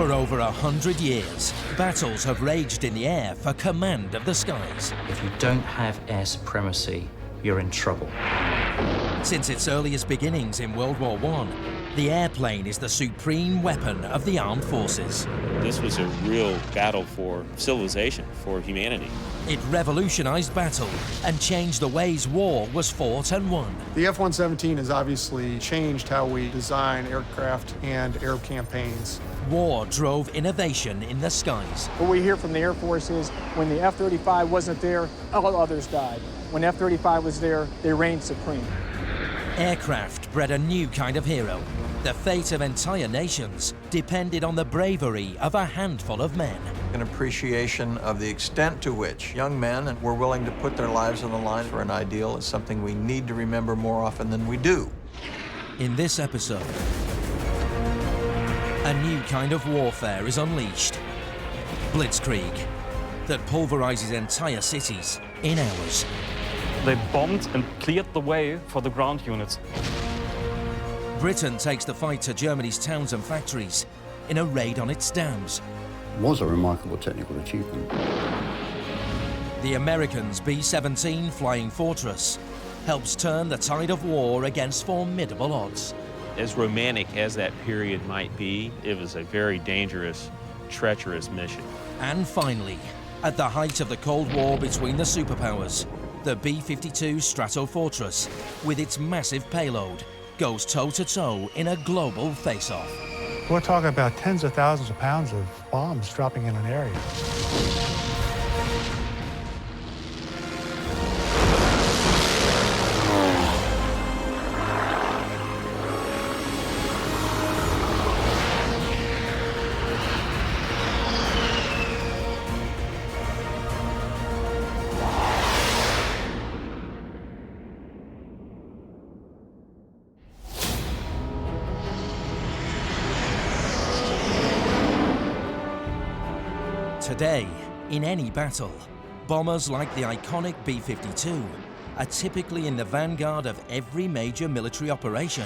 For over 100 years, battles have raged in the air for command of the skies. If you don't have air supremacy, you're in trouble. Since its earliest beginnings in World War I, the airplane is the supreme weapon of the armed forces. This was a real battle for civilization, for humanity. It revolutionized battle and changed the ways war was fought and won. The F-117 has obviously changed how we design aircraft and air campaigns. War drove innovation in the skies. What we hear from the Air Force is when the F-35 wasn't there, all others died. When F-35 was there, they reigned supreme. Aircraft bred a new kind of hero. The fate of entire nations depended on the bravery of a handful of men. An appreciation of the extent to which young men were willing to put their lives on the line for an ideal is something we need to remember more often than we do. In this episode, a new kind of warfare is unleashed. Blitzkrieg, that pulverizes entire cities in hours. They bombed and cleared the way for the ground units. Britain takes the fight to Germany's towns and factories in a raid on its dams. It was a remarkable technical achievement. The Americans' B-17 Flying Fortress helps turn the tide of war against formidable odds. As romantic as that period might be, it was a very dangerous, treacherous mission. And finally, at the height of the Cold War between the superpowers, the B-52 Stratofortress, with its massive payload, goes toe-to-toe in a global face-off. We're talking about tens of thousands of pounds of bombs dropping in an area. Today, in any battle, bombers like the iconic B-52 are typically in the vanguard of every major military operation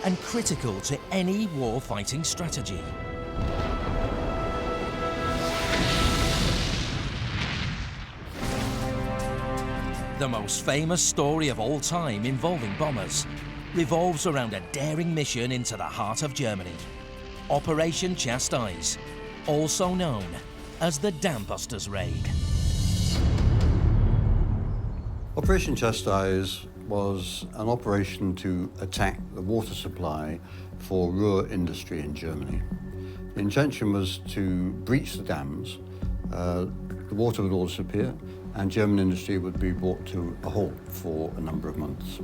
and critical to any war-fighting strategy. The most famous story of all time involving bombers revolves around a daring mission into the heart of Germany, Operation Chastise, also known as the Dam Busters Raid. Operation Chastise was an operation to attack the water supply for Ruhr industry in Germany. The intention was to breach the dams, the water would all disappear, and German industry would be brought to a halt for a number of months.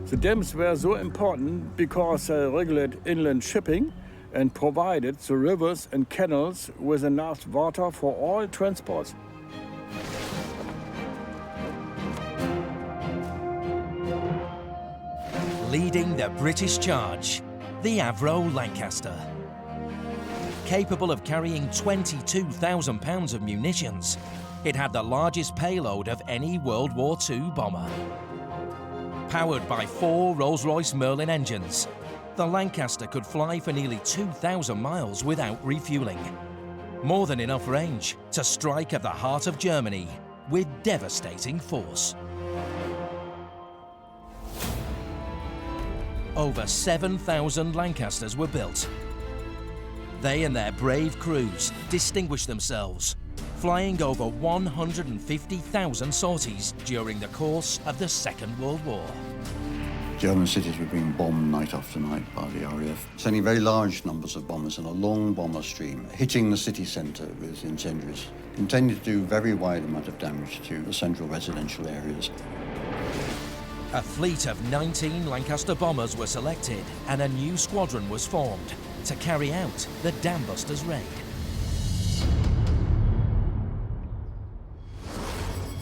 The dams were so important because they regulate inland shipping and provided the rivers and canals with enough water for all transports. Leading the British charge, the Avro Lancaster. Capable of carrying 22,000 pounds of munitions, it had the largest payload of any World War II bomber. Powered by 4 Rolls-Royce Merlin engines, the Lancaster could fly for nearly 2,000 miles without refueling. More than enough range to strike at the heart of Germany with devastating force. Over 7,000 Lancasters were built. They and their brave crews distinguished themselves, flying over 150,000 sorties during the course of the Second World War. German cities were being bombed night after night by the RAF, sending very large numbers of bombers in a long bomber stream, hitting the city centre with incendiaries, intending to do very wide amount of damage to the central residential areas. A fleet of 19 Lancaster bombers were selected and a new squadron was formed to carry out the Dam Busters Raid.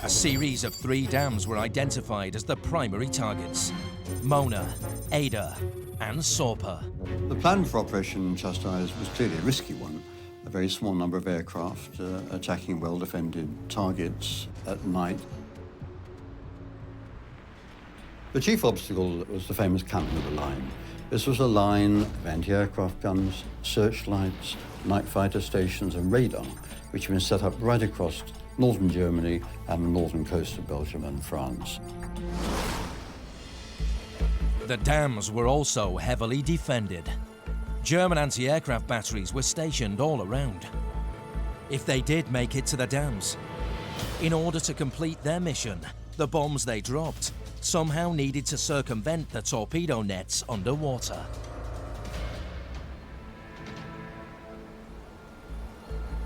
A series of 3 dams were identified as the primary targets: Mona, Ada, and Sorpe. The plan for Operation Chastise was clearly a risky one. A very small number of aircraft attacking well-defended targets at night. The chief obstacle was the famous Camp Line. This was a line of anti-aircraft guns, searchlights, night fighter stations and radar, which had been set up right across northern Germany and the northern coast of Belgium and France. The dams were also heavily defended. German anti-aircraft batteries were stationed all around. If they did make it to the dams, in order to complete their mission, the bombs they dropped somehow needed to circumvent the torpedo nets underwater.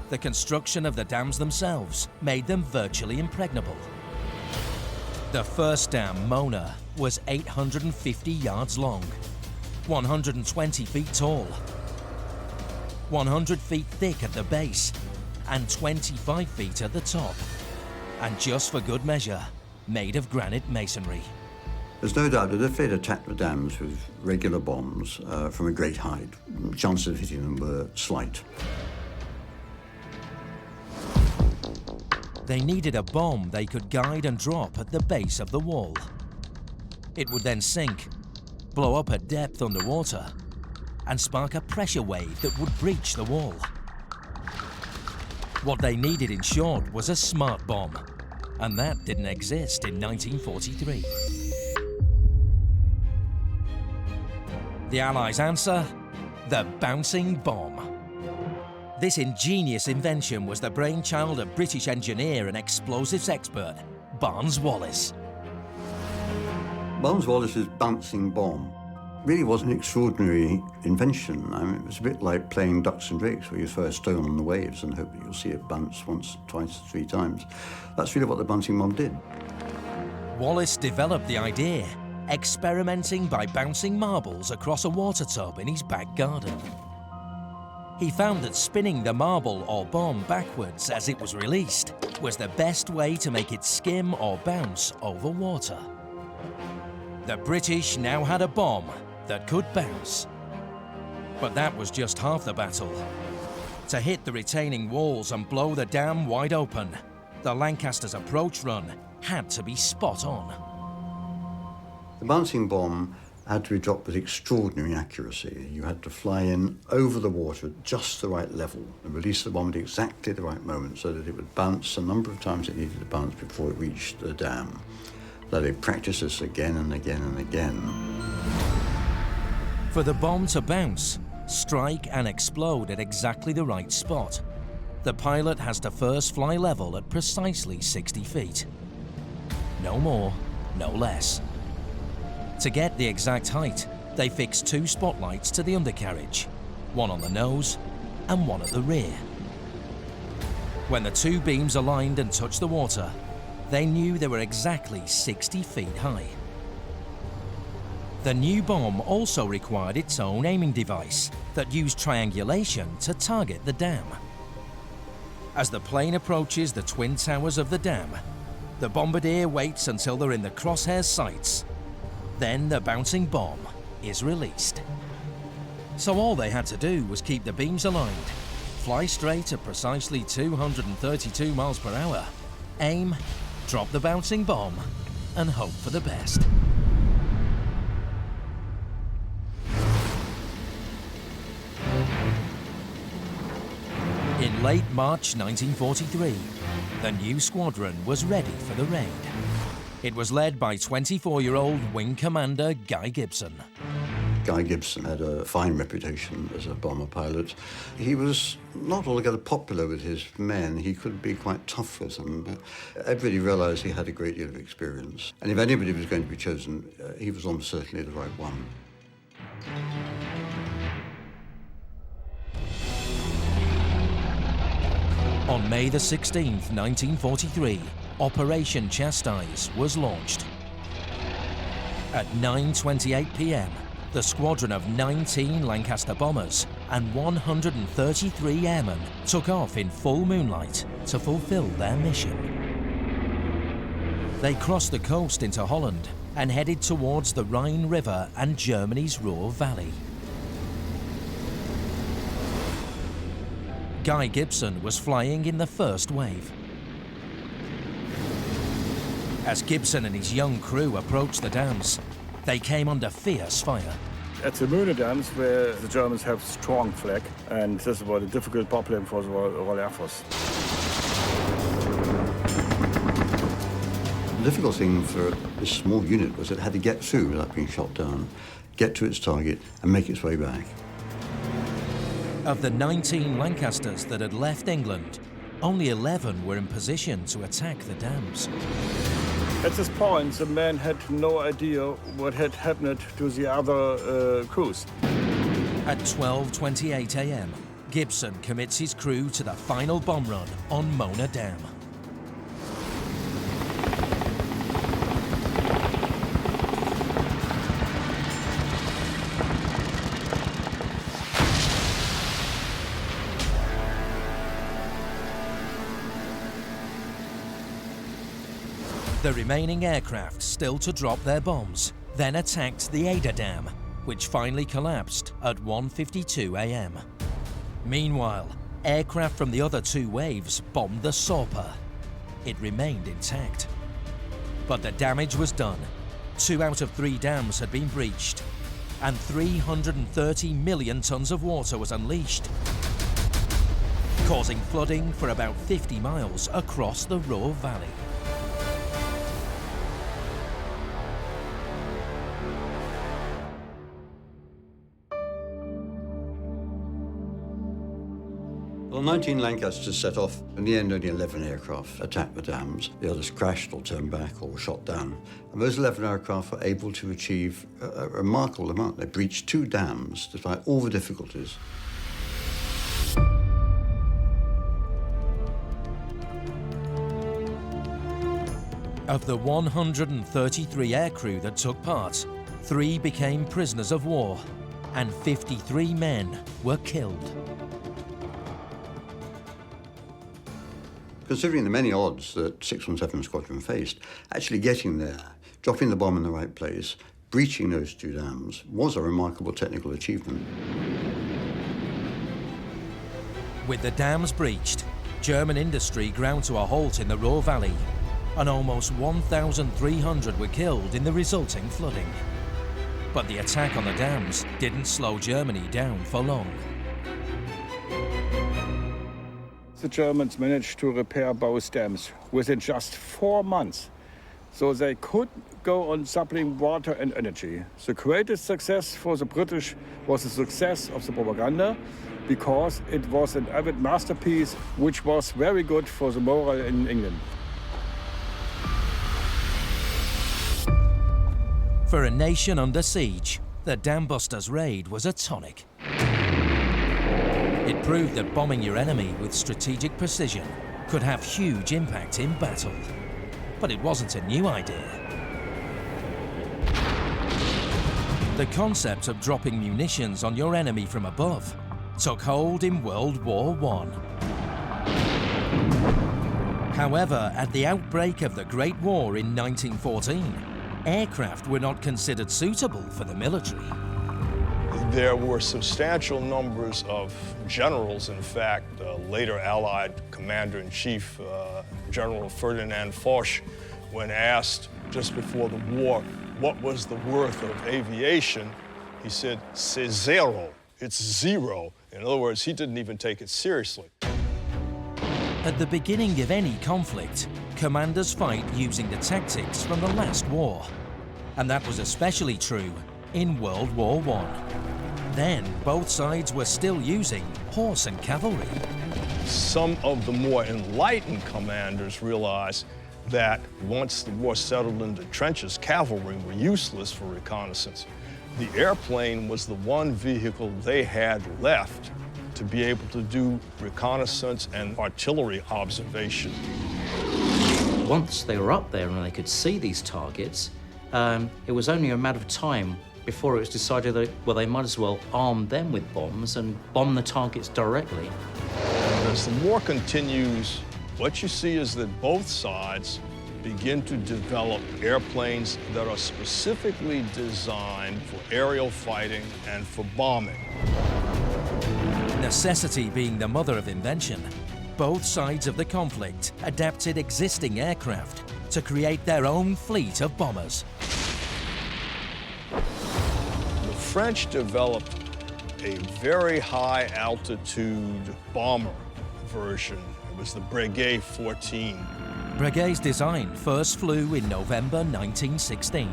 The construction of the dams themselves made them virtually impregnable. The first dam, Mona, was 850 yards long, 120 feet tall, 100 feet thick at the base, and 25 feet at the top, and just for good measure, made of granite masonry. There's no doubt that if they'd attacked the dams with regular bombs from a great height, chances of hitting them were slight. They needed a bomb they could guide and drop at the base of the wall. It would then sink, blow up at depth underwater, and spark a pressure wave that would breach the wall. What they needed, in short, was a smart bomb, and that didn't exist in 1943. The Allies' answer? The bouncing bomb. This ingenious invention was the brainchild of British engineer and explosives expert, Barnes Wallis. Barnes Wallis's bouncing bomb really was an extraordinary invention. I mean, it was a bit like playing ducks and drakes, where you throw a stone on the waves and hope that you'll see it bounce once, twice, 3 times. That's really what the bouncing bomb did. Wallis developed the idea, experimenting by bouncing marbles across a water tub in his back garden. He found that spinning the marble or bomb backwards as it was released was the best way to make it skim or bounce over water. The British now had a bomb that could bounce. But that was just half the battle. To hit the retaining walls and blow the dam wide open, the Lancaster's approach run had to be spot on. The bouncing bomb had to be dropped with extraordinary accuracy. You had to fly in over the water at just the right level and release the bomb at exactly the right moment so that it would bounce a number of times it needed to bounce before it reached the dam. That they practiced this again and again and again. For the bomb to bounce, strike and explode at exactly the right spot, the pilot has to first fly level at precisely 60 feet. No more, no less. To get the exact height, they fixed 2 spotlights to the undercarriage, one on the nose and one at the rear. When the 2 beams aligned and touched the water, they knew they were exactly 60 feet high. The new bomb also required its own aiming device that used triangulation to target the dam. As the plane approaches the twin towers of the dam, the bombardier waits until they're in the crosshair sights. Then the bouncing bomb is released. So all they had to do was keep the beams aligned, fly straight at precisely 232 miles per hour, aim, drop the bouncing bomb, and hope for the best. In late March 1943, the new squadron was ready for the raid. It was led by 24-year-old Wing Commander Guy Gibson. Guy Gibson had a fine reputation as a bomber pilot. He was not altogether popular with his men. He could be quite tough with them, but everybody realized he had a great deal of experience. And if anybody was going to be chosen, he was almost certainly the right one. On May the 16th, 1943, Operation Chastise was launched. At 9:28 p.m., the squadron of 19 Lancaster bombers and 133 airmen took off in full moonlight to fulfill their mission. They crossed the coast into Holland and headed towards the Rhine River and Germany's Ruhr Valley. Guy Gibson was flying in the first wave. As Gibson and his young crew approached the dams, they came under fierce fire. at the Möhne dams, where the Germans have strong flag, and this was a difficult problem for the Royal Air Force. The difficult thing for this small unit was it had to get through without being shot down, get to its target, and make its way back. Of the 19 Lancasters that had left England, only 11 were in position to attack the dams. At this point, the men had no idea what had happened to the other crews. At 12:28 a.m., Gibson commits his crew to the final bomb run on Möhne Dam. The remaining aircraft, still to drop their bombs, then attacked the Ada Dam, which finally collapsed at 1:52 a.m. Meanwhile, aircraft from the other two waves bombed the Sorpe. It remained intact. But the damage was done. 2 out of 3 dams had been breached, and 330 million tons of water was unleashed, causing flooding for about 50 miles across the Ruhr Valley. Well, 19 Lancasters set off. In the end, only 11 aircraft attacked the dams. The others crashed or turned back or were shot down. And those 11 aircraft were able to achieve a remarkable amount. They breached 2 dams despite all the difficulties. Of the 133 aircrew that took part, 3 became prisoners of war, and 53 men were killed. Considering the many odds that 617 Squadron faced, actually getting there, dropping the bomb in the right place, breaching those 2 dams was a remarkable technical achievement. With the dams breached, German industry ground to a halt in the Ruhr Valley, and almost 1,300 were killed in the resulting flooding. But the attack on the dams didn't slow Germany down for long. The Germans managed to repair both dams within just 4 months, so they could go on supplying water and energy. The greatest success for the British was the success of the propaganda, because it was an avid masterpiece which was very good for the morale in England. For a nation under siege, the Dam Busters raid was a tonic. It proved that bombing your enemy with strategic precision could have huge impact in battle. But it wasn't a new idea. The concept of dropping munitions on your enemy from above took hold in World War I. However, at the outbreak of the Great War in 1914, aircraft were not considered suitable for the military. There were substantial numbers of generals, in fact, later Allied Commander-in-Chief, General Ferdinand Foch, when asked just before the war what was the worth of aviation, he said, "C'est zero," it's zero. In other words, he didn't even take it seriously. At the beginning of any conflict, commanders fight using the tactics from the last war. And that was especially true in World War I. Then, both sides were still using horse and cavalry. Some of the more enlightened commanders realized that once the war settled into trenches, cavalry were useless for reconnaissance. The airplane was the one vehicle they had left to be able to do reconnaissance and artillery observation. Once they were up there and they could see these targets, it was only a matter of time before it was decided that, well, they might as well arm them with bombs and bomb the targets directly. As the war continues, what you see is that both sides begin to develop airplanes that are specifically designed for aerial fighting and for bombing. Necessity being the mother of invention, both sides of the conflict adapted existing aircraft to create their own fleet of bombers. The French developed a very high altitude bomber version. It was the Breguet 14. Breguet's design first flew in November 1916.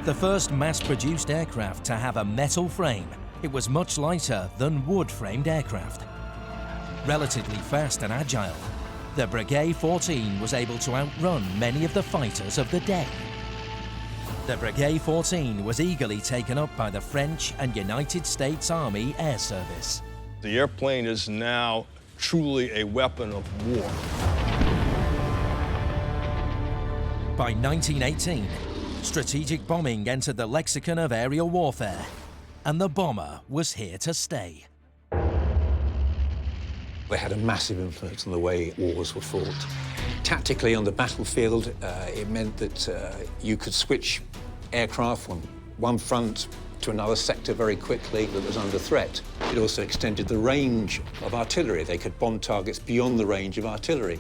The first mass-produced aircraft to have a metal frame, it was much lighter than wood-framed aircraft. Relatively fast and agile, the Breguet 14 was able to outrun many of the fighters of the day. The Breguet 14 was eagerly taken up by the French and United States Army Air Service. The airplane is now truly a weapon of war. By 1918, strategic bombing entered the lexicon of aerial warfare, and the bomber was here to stay. They had a massive influence on the way wars were fought. Tactically on the battlefield, it meant that you could switch aircraft from one front to another sector very quickly that was under threat. It also extended the range of artillery. They could bomb targets beyond the range of artillery.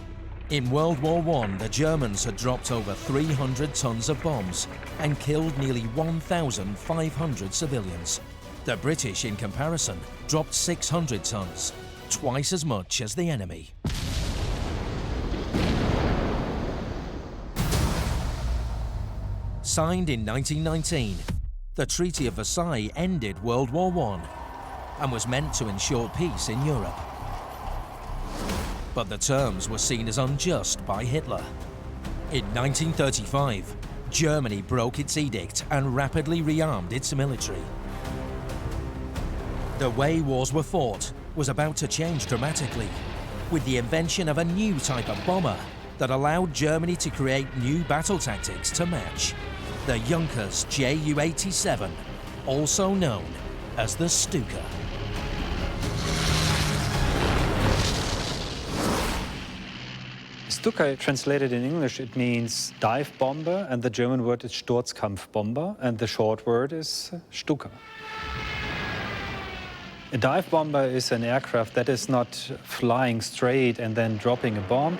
In World War I, the Germans had dropped over 300 tons of bombs and killed nearly 1,500 civilians. The British, in comparison, dropped 600 tons, twice as much as the enemy. Signed in 1919, the Treaty of Versailles ended World War I and was meant to ensure peace in Europe. But the terms were seen as unjust by Hitler. In 1935, Germany broke its edict and rapidly rearmed its military. The way wars were fought was about to change dramatically, with the invention of a new type of bomber that allowed Germany to create new battle tactics to match. The Junkers Ju-87, also known as the Stuka. Stuka, translated in English, it means dive bomber, and the German word is Sturzkampfbomber, and the short word is Stuka. A dive bomber is an aircraft that is not flying straight and then dropping a bomb.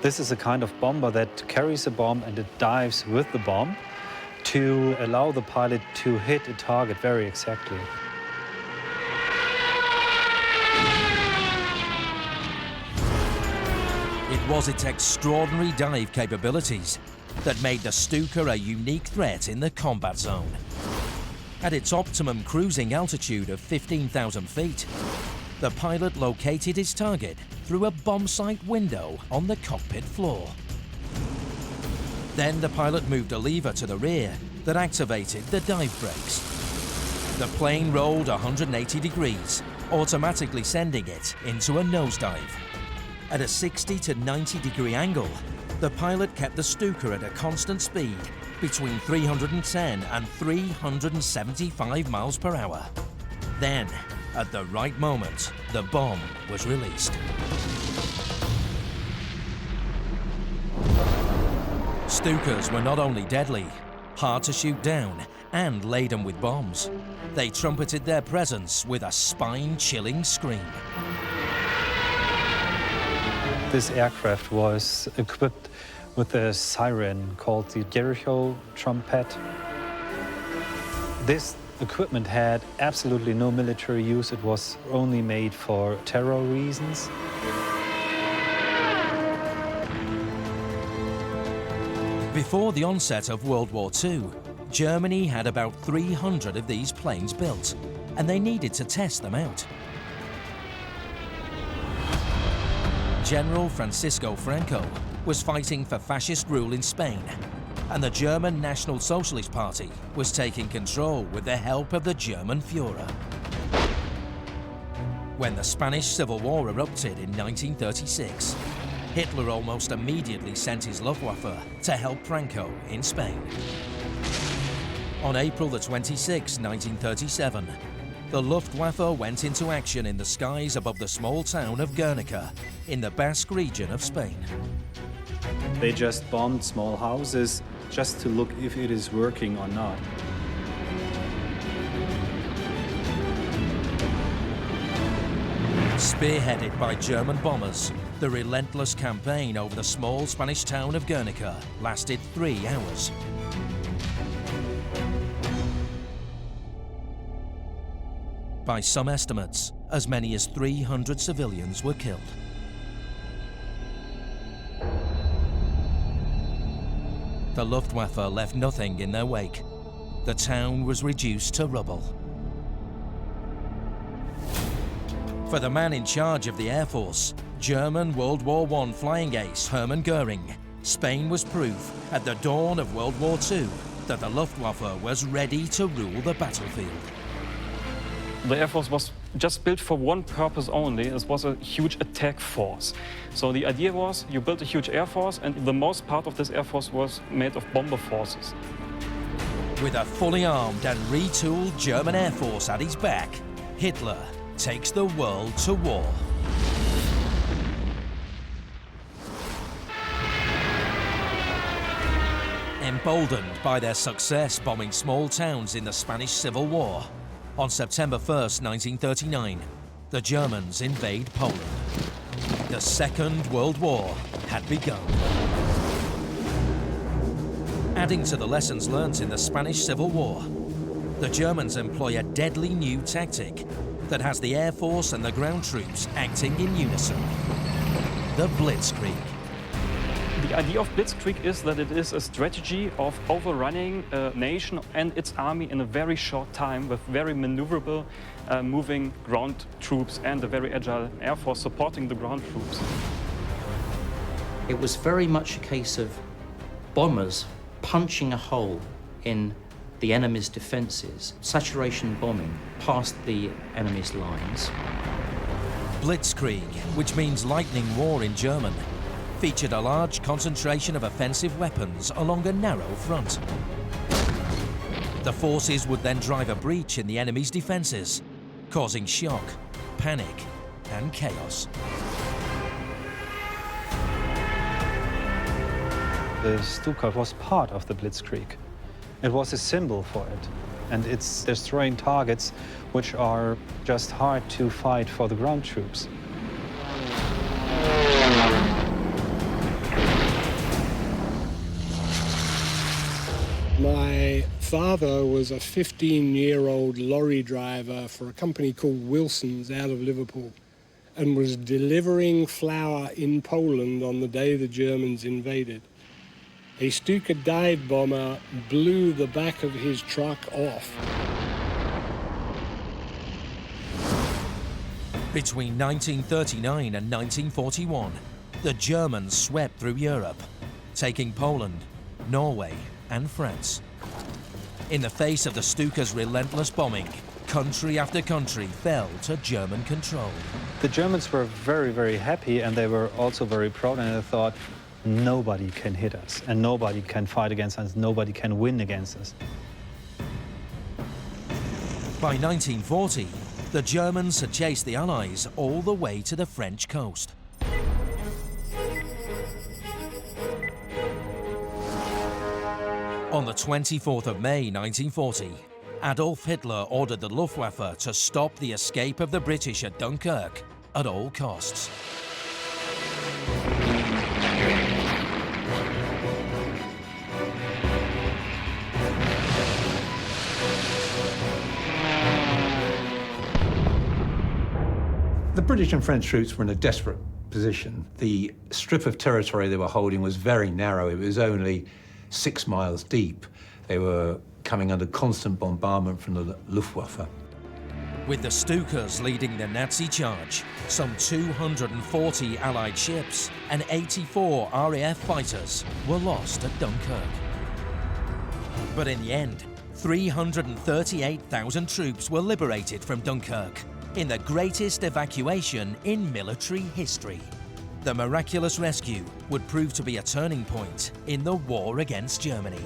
This is a kind of bomber that carries a bomb and it dives with the bomb to allow the pilot to hit a target very exactly. It was its extraordinary dive capabilities that made the Stuka a unique threat in the combat zone. At its optimum cruising altitude of 15,000 feet, the pilot located his target through a bomb sight window on the cockpit floor. Then the pilot moved a lever to the rear that activated the dive brakes. The plane rolled 180 degrees, automatically sending it into a nosedive. At a 60 to 90 degree angle, the pilot kept the Stuka at a constant speed between 310 and 375 miles per hour. Then, at the right moment, the bomb was released. Stukas were not only deadly, hard to shoot down, and laden with bombs. They trumpeted their presence with a spine-chilling scream. This aircraft was equipped with a siren called the Jericho trumpet. This equipment had absolutely no military use. It was only made for terror reasons. Before the onset of World War II, Germany had about 300 of these planes built, and they needed to test them out. General Francisco Franco was fighting for fascist rule in Spain, and the German National Socialist Party was taking control with the help of the German Führer. When the Spanish Civil War erupted in 1936, Hitler almost immediately sent his Luftwaffe to help Franco in Spain. On April the 26th, 1937, the Luftwaffe went into action in the skies above the small town of Guernica in the Basque region of Spain. They just bombed small houses just to look if it is working or not. Spearheaded by German bombers, the relentless campaign over the small Spanish town of Guernica lasted 3 hours. By some estimates, as many as 300 civilians were killed. The Luftwaffe left nothing in their wake. The town was reduced to rubble. For the man in charge of the Air Force, German World War I flying ace Hermann Goering, Spain was proof at the dawn of World War II that the Luftwaffe was ready to rule the battlefield. The Air Force was just built for one purpose only. It was a huge attack force. So the idea was you built a huge Air Force, and the most part of this Air Force was made of bomber forces. With a fully armed and retooled German Air Force at his back, Hitler takes the world to war. Emboldened by their success bombing small towns in the Spanish Civil War, on September 1st, 1939, the Germans invade Poland. The Second World War had begun. Adding to the lessons learnt in the Spanish Civil War, the Germans employ a deadly new tactic that has the Air Force and the ground troops acting in unison: the Blitzkrieg. The idea of Blitzkrieg is that it is a strategy of overrunning a nation and its army in a very short time with very maneuverable moving ground troops and a very agile Air Force supporting the ground troops. It was very much a case of bombers punching a hole in the enemy's defences, saturation bombing past the enemy's lines. Blitzkrieg, which means lightning war in German, featured a large concentration of offensive weapons along a narrow front. The forces would then drive a breach in the enemy's defences, causing shock, panic, and chaos. The Stuka was part of the Blitzkrieg. It was a symbol for it, and it's destroying targets which are just hard to fight for the ground troops. My father was a 15-year-old lorry driver for a company called Wilson's out of Liverpool and was delivering flour in Poland on the day the Germans invaded. A Stuka dive bomber blew the back of his truck off. Between 1939 and 1941, the Germans swept through Europe, taking Poland, Norway, and France. In the face of the Stuka's relentless bombing, country after country fell to German control. The Germans were very, very happy, and they were also very proud, and they thought, nobody can hit us, and nobody can fight against us, nobody can win against us. By 1940, the Germans had chased the Allies all the way to the French coast. On the 24th of May 1940, Adolf Hitler ordered the Luftwaffe to stop the escape of the British at Dunkirk at all costs. The British and French troops were in a desperate position. The strip of territory they were holding was very narrow. It was only 6 miles deep. They were coming under constant bombardment from the Luftwaffe. With the Stukas leading the Nazi charge, some 240 Allied ships and 84 RAF fighters were lost at Dunkirk. But in the end, 338,000 troops were liberated from Dunkirk in the greatest evacuation in military history. The miraculous rescue would prove to be a turning point in the war against Germany.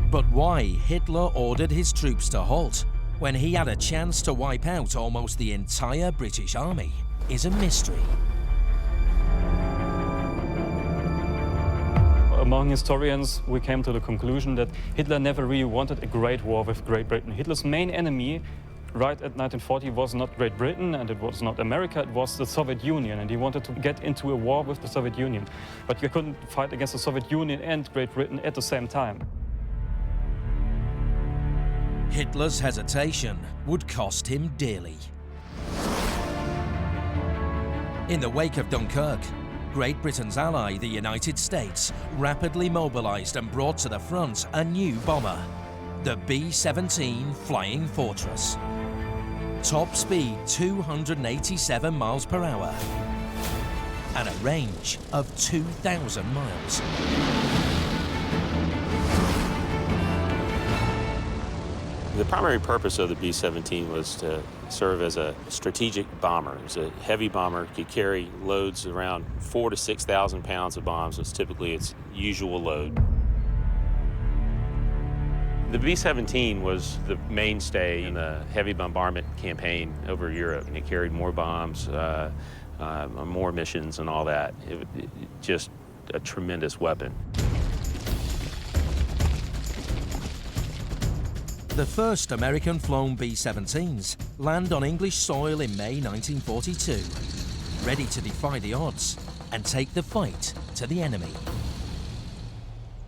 But why Hitler ordered his troops to halt when he had a chance to wipe out almost the entire British army is a mystery. Among historians, we came to the conclusion that Hitler never really wanted a great war with Great Britain. Hitler's main enemy right at 1940 was not Great Britain and it was not America, it was the Soviet Union, and he wanted to get into a war with the Soviet Union. But you couldn't fight against the Soviet Union and Great Britain at the same time. Hitler's hesitation would cost him dearly. In the wake of Dunkirk, Great Britain's ally, the United States, rapidly mobilized and brought to the front a new bomber, the B-52 Flying Fortress. Top speed 287 miles per hour and a range of 2,000 miles. The primary purpose of the B-17 was to serve as a strategic bomber. It was a heavy bomber, could carry loads around 4,000 to 6,000 pounds of bombs, was typically its usual load. The B-17 was the mainstay in the heavy bombardment campaign over Europe, and it carried more bombs, more missions and all that. Just a tremendous weapon. The first American-flown B-17s land on English soil in May 1942, ready to defy the odds and take the fight to the enemy.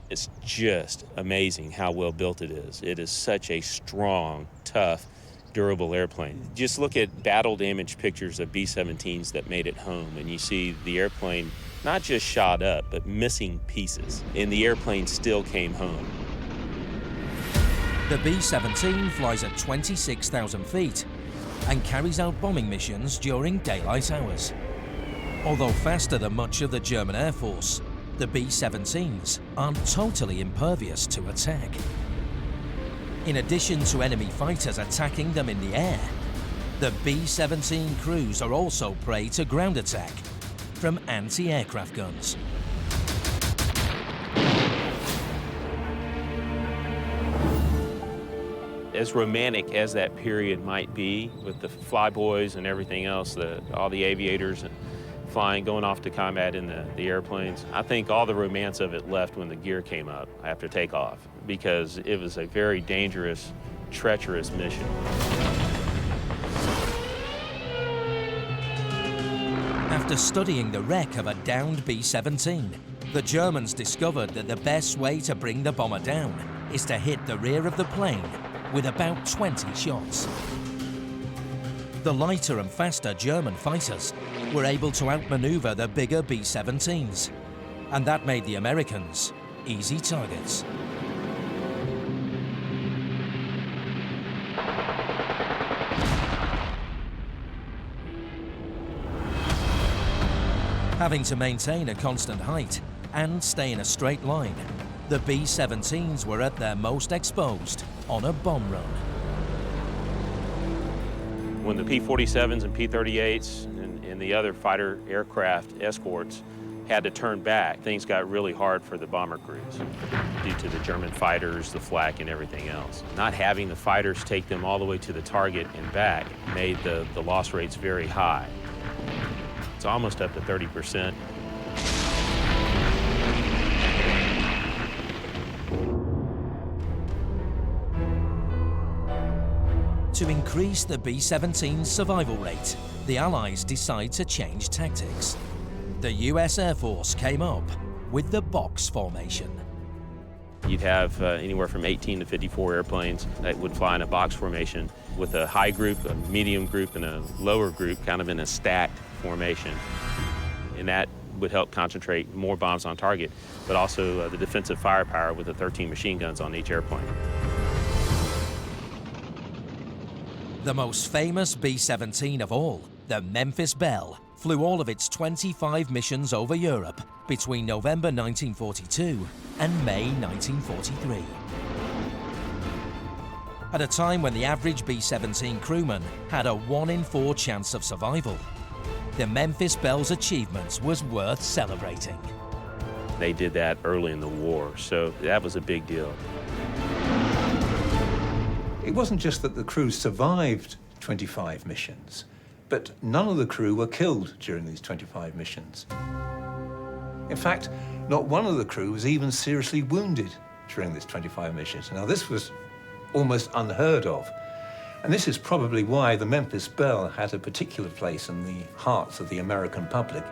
It's just amazing how well built it is. It is such a strong, tough, durable airplane. Just look at battle-damaged pictures of B-17s that made it home, and you see the airplane not just shot up, but missing pieces, and the airplane still came home. The B-17 flies at 26,000 feet and carries out bombing missions during daylight hours. Although faster than much of the German Air Force, the B-17s aren't totally impervious to attack. In addition to enemy fighters attacking them in the air, the B-17 crews are also prey to ground attack from anti-aircraft guns. As romantic as that period might be, with the flyboys and everything else, all the aviators flying, going off to combat in the airplanes, I think all the romance of it left when the gear came up after takeoff, because it was a very dangerous, treacherous mission. After studying the wreck of a downed B-17, the Germans discovered that the best way to bring the bomber down is to hit the rear of the plane with about 20 shots. The lighter and faster German fighters were able to outmaneuver the bigger B-17s, and that made the Americans easy targets. Having to maintain a constant height and stay in a straight line, the B-17s were at their most exposed on a bomb run. When the P-47s and P-38s and the other fighter aircraft escorts had to turn back, things got really hard for the bomber crews due to the German fighters, the flak, and everything else. Not having the fighters take them all the way to the target and back made the loss rates very high. It's almost up to 30%. To increase the B-17's survival rate, the Allies decide to change tactics. The US Air Force came up with the box formation. You'd have anywhere from 18 to 54 airplanes that would fly in a box formation with a high group, a medium group, and a lower group kind of in a stacked formation. And that would help concentrate more bombs on target, but also the defensive firepower with the 13 machine guns on each airplane. The most famous B-17 of all, the Memphis Belle, flew all of its 25 missions over Europe between November 1942 and May 1943. At a time when the average B-17 crewman had a 1 in 4 chance of survival, the Memphis Belle's achievements was worth celebrating. They did that early in the war, so that was a big deal. It wasn't just that the crew survived 25 missions, but none of the crew were killed during these 25 missions. In fact, not one of the crew was even seriously wounded during these 25 missions. Now, this was almost unheard of. And this is probably why the Memphis Belle had a particular place in the hearts of the American public.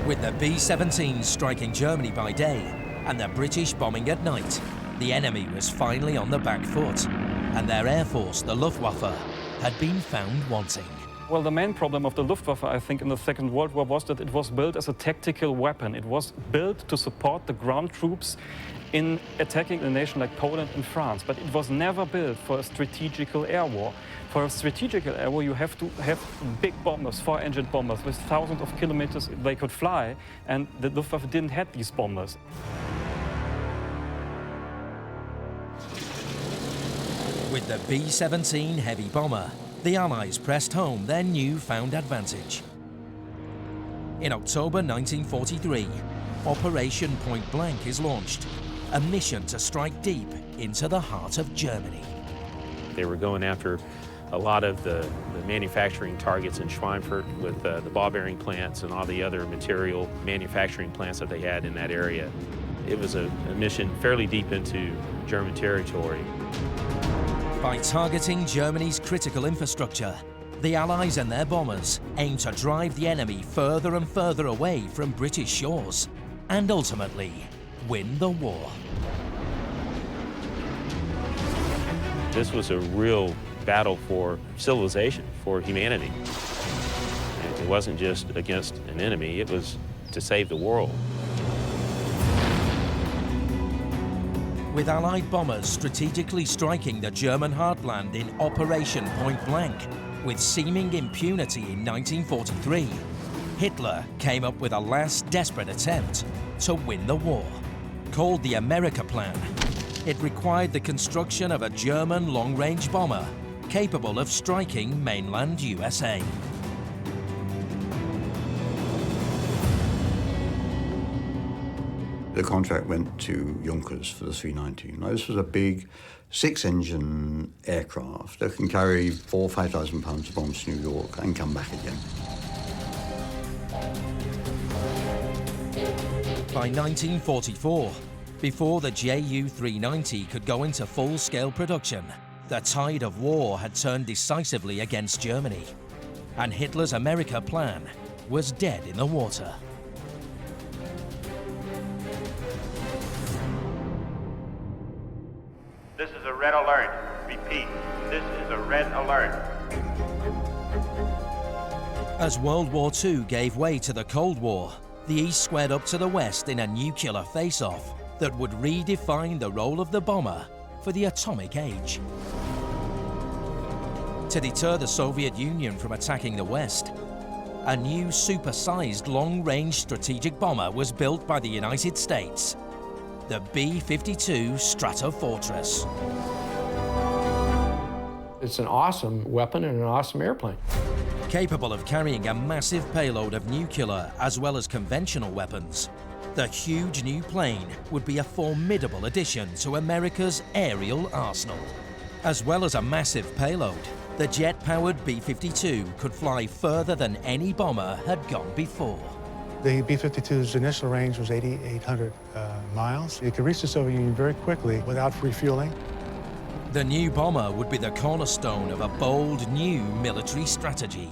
With the B-17 striking Germany by day and the British bombing at night, the enemy was finally on the back foot, and their air force, the Luftwaffe, had been found wanting. Well, the main problem of the Luftwaffe, I think, in the Second World War was that it was built as a tactical weapon. It was built to support the ground troops in attacking a nation like Poland and France, but it was never built for a strategical air war. For a strategical air war, you have to have big bombers, 4-engine bombers, with thousands of kilometers they could fly, and the Luftwaffe didn't have these bombers. With the B-17 heavy bomber, the Allies pressed home their newfound advantage. In October 1943, Operation Point Blank is launched, a mission to strike deep into the heart of Germany. They were going after a lot of the manufacturing targets in Schweinfurt with the ball bearing plants and all the other material manufacturing plants that they had in that area. It was a mission fairly deep into German territory. By targeting Germany's critical infrastructure, the Allies and their bombers aimed to drive the enemy further and further away from British shores and ultimately win the war. This was a real battle for civilization, for humanity. It wasn't just against an enemy, it was to save the world. With Allied bombers strategically striking the German heartland in Operation Point Blank with seeming impunity in 1943, Hitler came up with a last desperate attempt to win the war. Called the America Plan, it required the construction of a German long-range bomber capable of striking mainland USA. The contract went to Junkers for the 319. Now, this was a big 6-engine aircraft that can carry 4,000 or 5,000 pounds of bombs to New York and come back again. By 1944, before the Ju-390 could go into full-scale production, the tide of war had turned decisively against Germany, and Hitler's America Plan was dead in the water. This is a red alert. Repeat, this is a red alert. As World War II gave way to the Cold War, the East squared up to the West in a nuclear face-off that would redefine the role of the bomber for the atomic age. To deter the Soviet Union from attacking the West, a new supersized long-range strategic bomber was built by the United States, the B-52 Stratofortress. It's an awesome weapon and an awesome airplane. Capable of carrying a massive payload of nuclear as well as conventional weapons, the huge new plane would be a formidable addition to America's aerial arsenal. As well as a massive payload, the jet-powered B-52 could fly further than any bomber had gone before. The B-52's initial range was 8,800 miles. It could reach the Soviet Union very quickly without refueling. The new bomber would be the cornerstone of a bold new military strategy.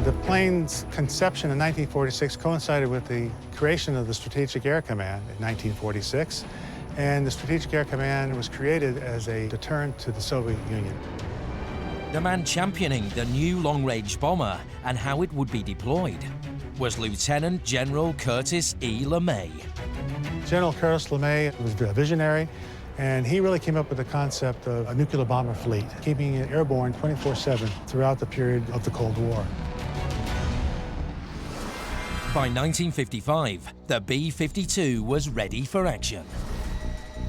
The plane's conception in 1946 coincided with the creation of the Strategic Air Command in 1946, and the Strategic Air Command was created as a deterrent to the Soviet Union. The man championing the new long-range bomber and how it would be deployed was Lieutenant General Curtis E. LeMay. General Curtis LeMay was a visionary, and he really came up with the concept of a nuclear bomber fleet, keeping it airborne 24/7 throughout the period of the Cold War. By 1955, the B-52 was ready for action.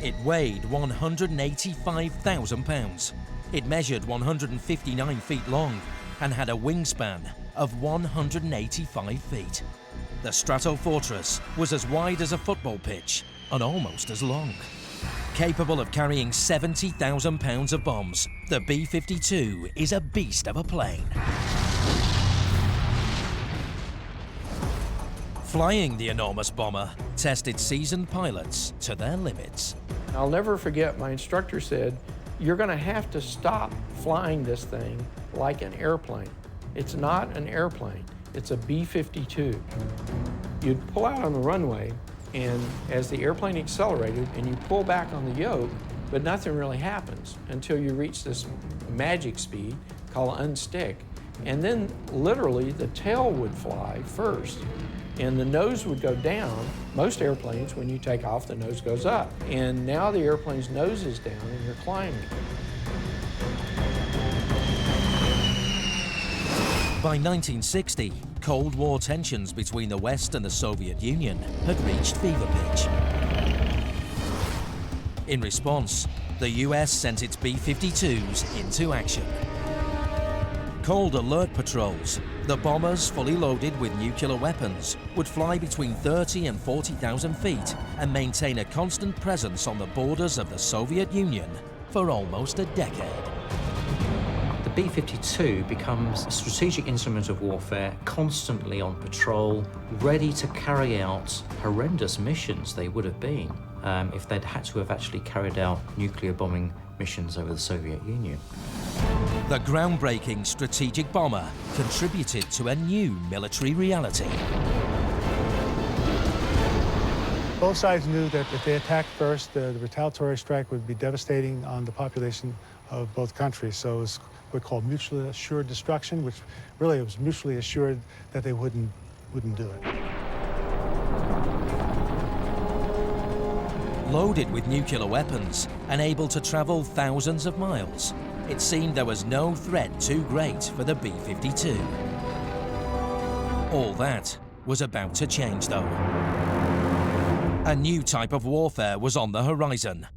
It weighed 185,000 pounds. It measured 159 feet long and had a wingspan of 185 feet. The Stratofortress was as wide as a football pitch and almost as long. Capable of carrying 70,000 pounds of bombs, the B-52 is a beast of a plane. Flying the enormous bomber tested seasoned pilots to their limits. I'll never forget, my instructor said, "You're going to have to stop flying this thing like an airplane. It's not an airplane, it's a B-52. You'd pull out on the runway, and as the airplane accelerated, and you pull back on the yoke, but nothing really happens until you reach this magic speed called unstick. And then literally the tail would fly first and the nose would go down. Most airplanes, when you take off, the nose goes up. And now the airplane's nose is down and you're climbing. By 1960, Cold War tensions between the West and the Soviet Union had reached fever pitch. In response, the US sent its B-52s into action. Cold alert patrols, the bombers fully loaded with nuclear weapons, would fly between 30 and 40,000 feet and maintain a constant presence on the borders of the Soviet Union for almost a decade. The B-52 becomes a strategic instrument of warfare, constantly on patrol, ready to carry out horrendous missions they would have been if they'd had to have actually carried out nuclear bombing missions over the Soviet Union. The groundbreaking strategic bomber contributed to a new military reality. Both sides knew that if they attacked first, the retaliatory strike would be devastating on the population of both countries. So it was what we call mutually assured destruction, which really was mutually assured that they wouldn't do it. Loaded with nuclear weapons and able to travel thousands of miles, it seemed there was no threat too great for the B-52. All that was about to change, though. A new type of warfare was on the horizon: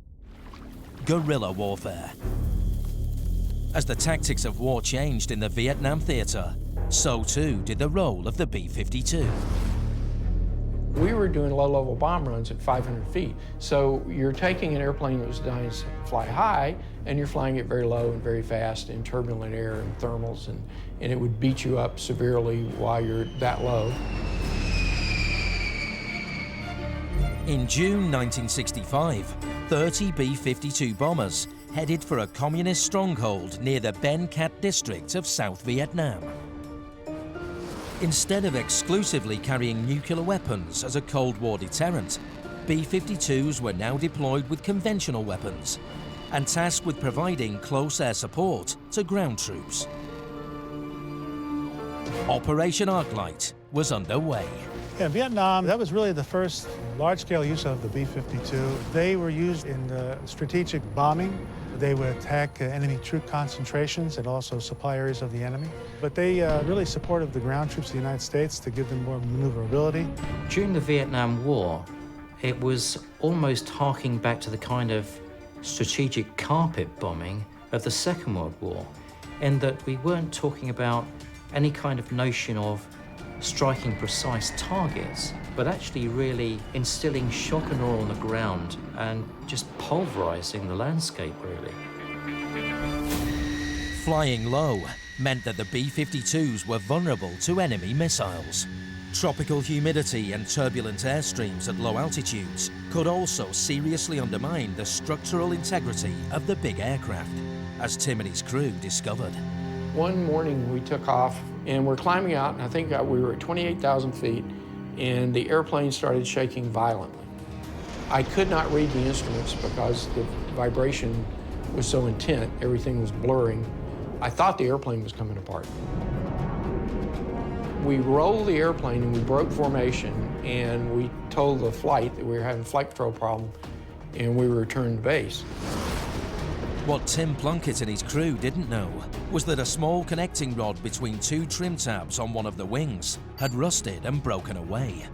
guerrilla warfare. As the tactics of war changed in the Vietnam theater, so too did the role of the B-52. We were doing low-level bomb runs at 500 feet. So you're taking an airplane that was designed to fly high, and you're flying it very low and very fast in turbulent air and thermals, and it would beat you up severely while you're that low. In June 1965, 30 B-52 bombers headed for a communist stronghold near the Ben Cat district of South Vietnam. Instead of exclusively carrying nuclear weapons as a Cold War deterrent, B-52s were now deployed with conventional weapons and tasked with providing close air support to ground troops. Operation Arclight was underway. Yeah, in Vietnam, that was really the first large-scale use of the B-52. They were used in strategic bombing. They would attack enemy troop concentrations and also supply areas of the enemy. But they really supported the ground troops of the United States to give them more maneuverability. During the Vietnam War, it was almost harking back to the kind of strategic carpet bombing of the Second World War, in that we weren't talking about any kind of notion of striking precise targets, but actually really instilling shock and awe on the ground and just pulverizing the landscape, really. Flying low meant that the B-52s were vulnerable to enemy missiles. Tropical humidity and turbulent airstreams at low altitudes could also seriously undermine the structural integrity of the big aircraft, as Tim and his crew discovered. One morning we took off and we're climbing out, and I think we were at 28,000 feet, and the airplane started shaking violently. I could not read the instruments because the vibration was so intense, everything was blurring. I thought the airplane was coming apart. We rolled the airplane and we broke formation, and we told the flight that we were having a flight control problem, and we returned to base. What Tim Plunkett and his crew didn't know was that a small connecting rod between two trim tabs on one of the wings had rusted and broken away.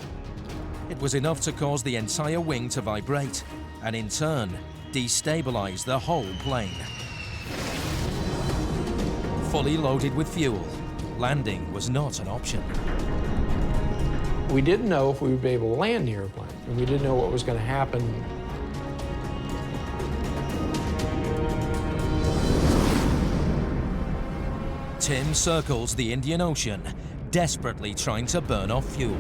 It was enough to cause the entire wing to vibrate and in turn destabilize the whole plane. Fully loaded with fuel, landing was not an option. We didn't know if we would be able to land the airplane, and we didn't know what was going to happen. Tim circles the Indian Ocean, desperately trying to burn off fuel.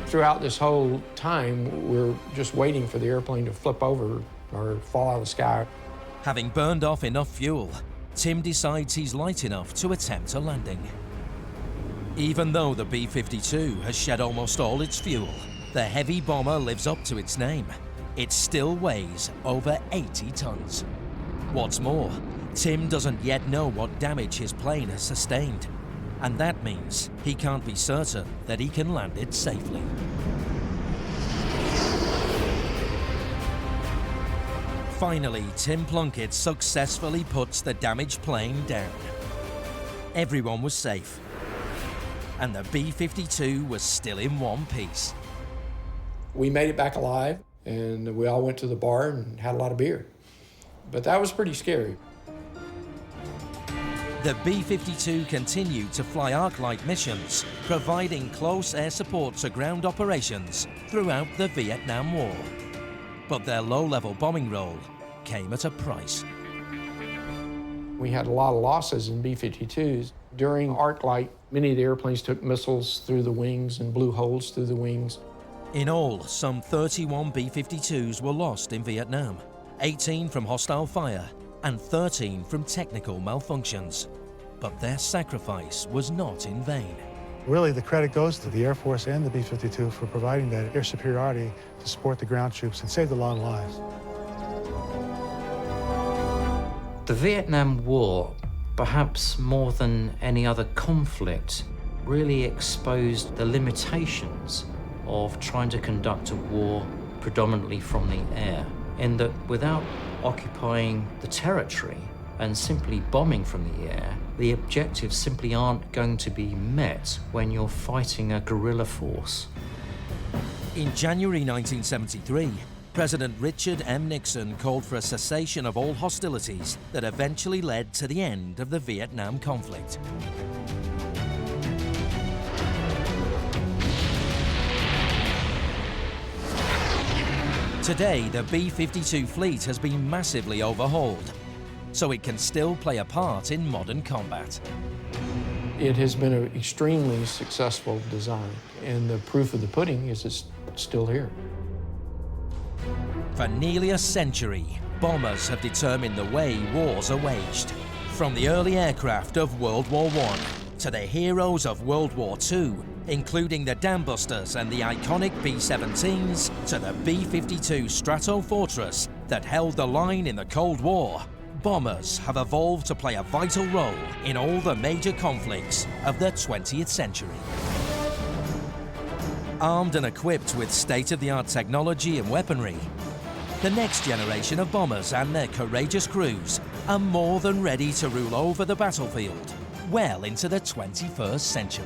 Throughout this whole time, we're just waiting for the airplane to flip over or fall out of the sky. Having burned off enough fuel, Tim decides he's light enough to attempt a landing. Even though the B-52 has shed almost all its fuel, the heavy bomber lives up to its name. It still weighs over 80 tons. What's more, Tim doesn't yet know what damage his plane has sustained, and that means he can't be certain that he can land it safely. Finally, Tim Plunkett successfully puts the damaged plane down. Everyone was safe, and the B-52 was still in one piece. We made it back alive, and we all went to the bar and had a lot of beer. But that was pretty scary. The B-52 continued to fly Arc-like missions, providing close air support to ground operations throughout the Vietnam War. But their low-level bombing role came at a price. We had a lot of losses in B-52s. During Arc-Light, many of the airplanes took missiles through the wings and blew holes through the wings. In all, some 31 B-52s were lost in Vietnam, 18 from hostile fire and 13 from technical malfunctions. But their sacrifice was not in vain. Really, the credit goes to the Air Force and the B-52 for providing that air superiority to support the ground troops and save a lot of lives. The Vietnam War, perhaps more than any other conflict, really exposed the limitations of trying to conduct a war predominantly from the air, in that without occupying the territory and simply bombing from the air, the objectives simply aren't going to be met when you're fighting a guerrilla force. In January 1973, President Richard M. Nixon called for a cessation of all hostilities that eventually led to the end of the Vietnam conflict. Today, the B-52 fleet has been massively overhauled, so it can still play a part in modern combat. It has been an extremely successful design, and the proof of the pudding is it's still here. For nearly a century, bombers have determined the way wars are waged. From the early aircraft of World War I to the heroes of World War II, including the Dambusters and the iconic B-17s, to the B-52 Stratofortress that held the line in the Cold War, bombers have evolved to play a vital role in all the major conflicts of the 20th century. Armed and equipped with state-of-the-art technology and weaponry, the next generation of bombers and their courageous crews are more than ready to rule over the battlefield well into the 21st century.